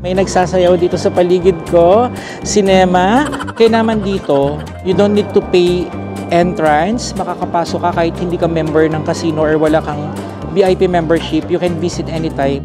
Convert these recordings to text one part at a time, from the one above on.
May nagsasayaw dito sa paligid ko, cinema. Kaya naman dito, you don't need to pay entrance. Makakapasok ka kahit hindi ka member ng casino or wala kang VIP membership. You can visit anytime.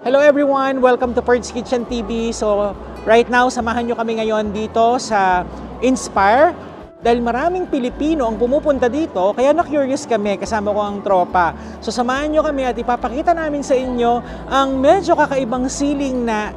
Hello everyone! Welcome to Perd's Kitchen TV. So, right now, samahan nyo kami ngayon dito sa Inspire. Dahil maraming Pilipino ang pumupunta dito, kaya na-curious kami, kasama ko ang tropa. So, samahan nyo kami at ipapakita namin sa inyo ang medyo kakaibang ceiling na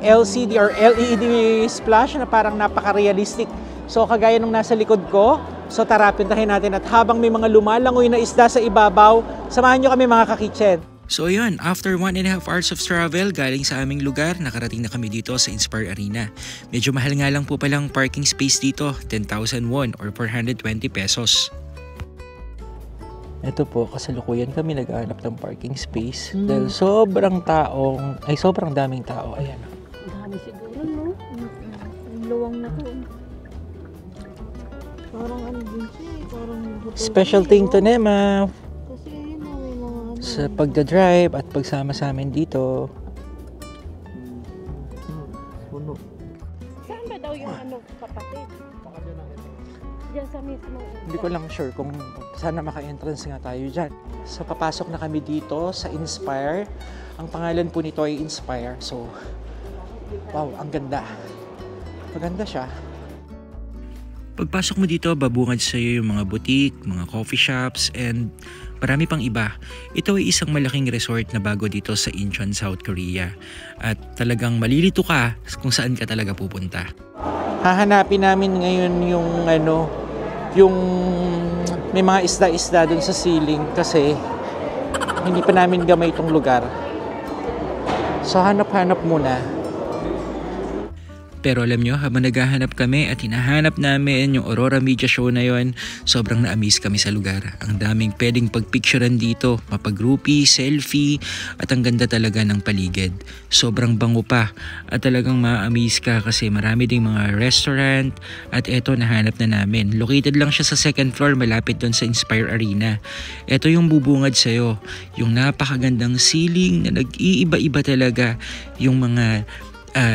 LCD or LED splash na parang napaka-realistic. So, kagaya nung nasa likod ko, so tara, pintahin natin. At habang may mga lumalangoy na isda sa ibabaw, samahan nyo kami mga ka-kitchen. So yun, after 1.5 hours of travel galing sa aming lugar, nakarating na kami dito sa Inspire Arena. Medyo mahal nga lang po palang parking space dito, 10,000 won or 420 pesos. Ito po, kasalukuyan kami nag-aanap ng parking space dahil sobrang daming tao. Ayan. Dami siguro, no? Ang luwang na to. Parang ano din siya, parang Special thing to Nema kasi yun, may mga ano. sa pagdadrive at pagsama sa amin dito. Puno. Saan ba daw yung ano, kapatid? Diyan sa mismo. Hindi ko lang sure kung sana maka-entrance nga tayo dyan. So, papasok na kami dito sa Inspire. Ang pangalan po nito ay Inspire. So, wow, ang ganda. Maganda siya. Pagpasok mo dito, babungad sa iyo yung mga boutique, mga coffee shops, and marami pang iba. Ito ay isang malaking resort na bago dito sa Incheon, South Korea. At talagang malilito ka kung saan ka talaga pupunta. Hahanapin namin ngayon yung may mga isda-isda dun sa ceiling kasi hindi pa namin gamay itong lugar. So hanap-hanap muna. Pero alam nyo, habang naghahanap kami at hinahanap namin yung Aurora Media Show na yon, sobrang na-amaze kami sa lugar. Ang daming pwedeng pagpicturean dito, mapag-groupie, selfie, at ang ganda talaga ng paligid. Sobrang bango pa at talagang ma-amaze ka kasi marami ding mga restaurant at eto nahanap na namin. Located lang siya sa second floor malapit doon sa Inspire Arena. Eto yung bubungad sa'yo, yung napakagandang ceiling na nag-iiba-iba talaga yung mga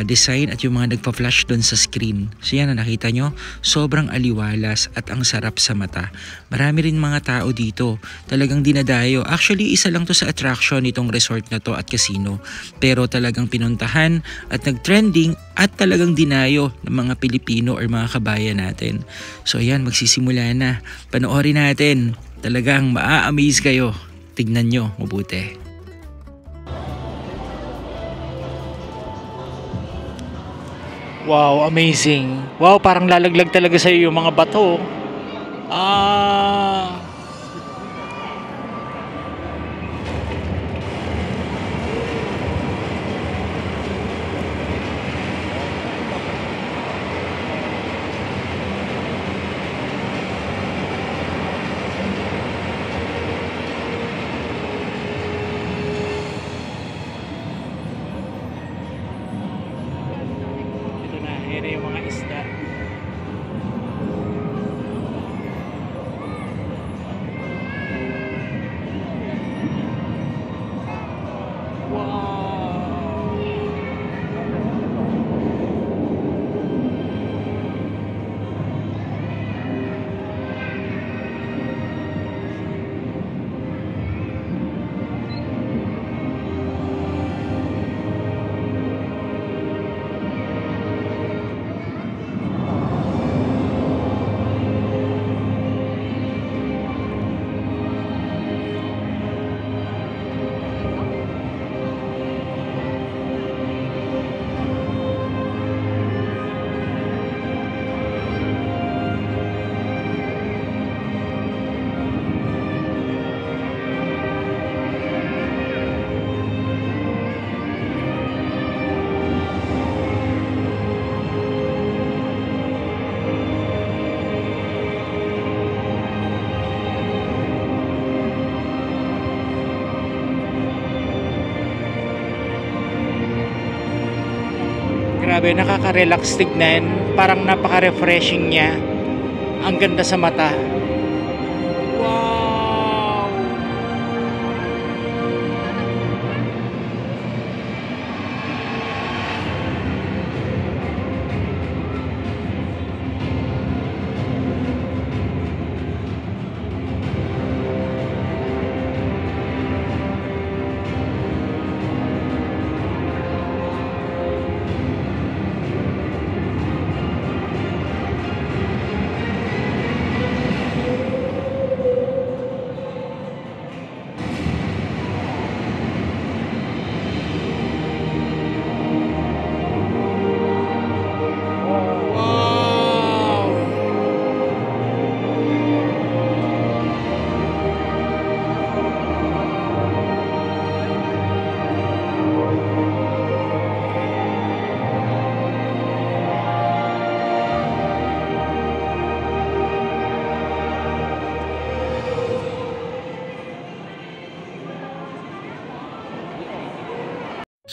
design at yung mga nagpa-flash doon sa screen. So yan, nakita nyo, sobrang aliwalas at ang sarap sa mata. Marami rin mga tao dito, talagang dinadayo. Actually, isa lang to sa attraction nitong resort na to at casino. Pero talagang pinuntahan at nag-trending at talagang dinayo ng mga Pilipino or mga kabayan natin. So yan, magsisimula na. Panoorin natin. Talagang maa-amaze kayo. Tignan nyo, mabuti. Wow, amazing. Wow, parang lalaglag talaga sa iyo yung mga bato. Ito na, yan yung mga isda. Grabe, nakaka-relax tignan. Parang napaka-refreshing niya. Ang ganda sa mata. Wow!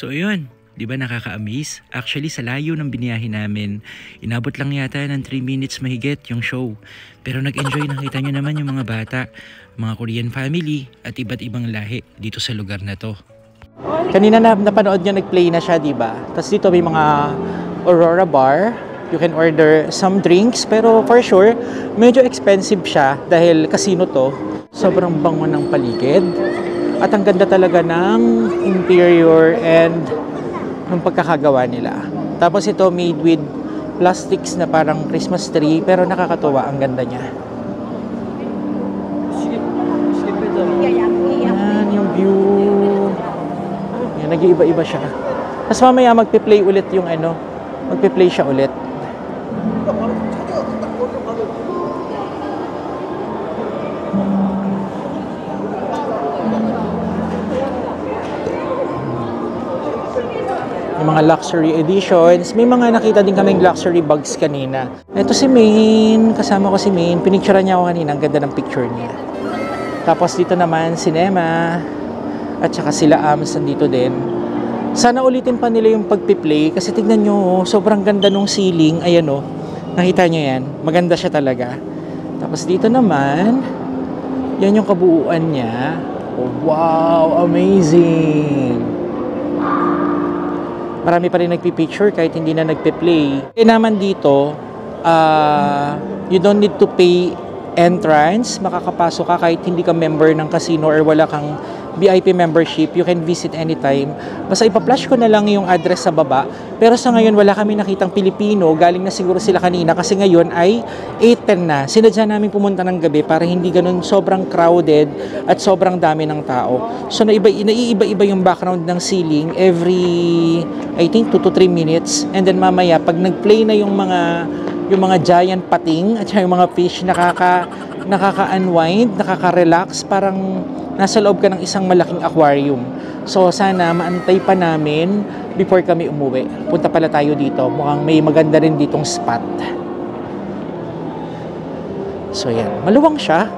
So yun, di ba nakaka-amaze? Actually sa layo ng biniyahe namin, inabot lang yata ng 3 minutes mahigit yung show. Pero nag-enjoy, nakita nyo naman yung mga bata, mga Korean family at iba't ibang lahi dito sa lugar na to. Kanina napanood nyo, nag-play na siya, di ba? Tapos dito may mga Aurora Bar. You can order some drinks, pero for sure, medyo expensive siya dahil casino to. Sobrang bango ng paligid. At ang ganda talaga ng interior and ng pagkakagawa nila. Tapos ito made with plastics na parang Christmas tree, pero nakakatuwa, ang ganda niya. Yan yung view. Yan, nag-iiba-iba siya. Tapos mamaya magpe-play ulit yung ano, magpe-play siya ulit. Yung mga luxury editions. May mga nakita din kaming luxury bags kanina. Ito si Maine. Kasama ko si Maine. Pinicturean niya ako kanina. Ang ganda ng picture niya. Tapos dito naman, Cinema. At saka sila Ams nandito din. Sana ulitin pa nila yung pagpiplay. Kasi tignan nyo, sobrang ganda nung ceiling. Ayan o. Nakita nyo yan. Maganda siya talaga. Tapos dito naman, yan yung kabuuan niya. Oh, wow! Amazing! Marami pa rin nagpipicture kahit hindi na nagpe-play. E naman dito, you don't need to pay entrance. Makakapasok ka kahit hindi ka member ng casino or wala kang VIP membership. You can visit anytime. Basta ipa-flash ko na lang yung address sa baba. Pero sa ngayon, wala kami nakitang Pilipino. Galing na siguro sila kanina kasi ngayon ay 8:10 na. Sinadya namin pumunta ng gabi para hindi ganun sobrang crowded at sobrang dami ng tao. So naiiba-iba yung background ng ceiling every, I think, 2 to 3 minutes. And then mamaya, pag nag-play na yung mga giant pating at yung mga fish, nakaka-unwind, nakaka-relax, parang nasa loob ka ng isang malaking aquarium. So sana maantay pa namin before kami umuwi. Punta pala tayo dito. Mukhang may maganda rin ditong spot. So yan, maluwang siya.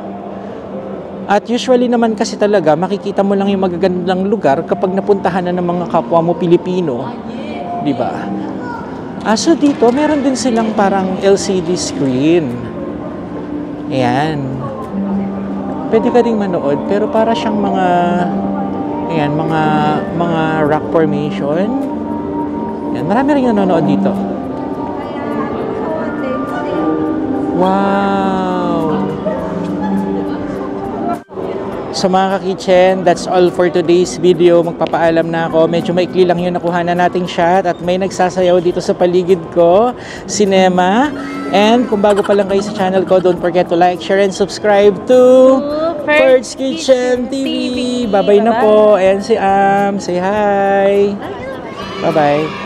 At usually naman kasi talaga makikita mo lang yung magagandang lugar kapag napuntahan na ng mga kapwa mo Pilipino. Di ba? So dito meron din silang parang LCD screen. Ayan. Pwede ka ding manood, pero para siyang mga rock formation. Ayan, marami rin nanonood dito. Wow! So mga ka-kitchen, that's all for today's video. Magpapaalam na ako. Medyo maikli lang yung nakuha na nating shot at may nagsasayaw dito sa paligid ko. Cinema. And kung bago pa lang kayo sa channel ko, don't forget to like, share, and subscribe to Ferds Kitchen TV. Bye-bye na po. Ayan si Am. Say hi. Bye-bye.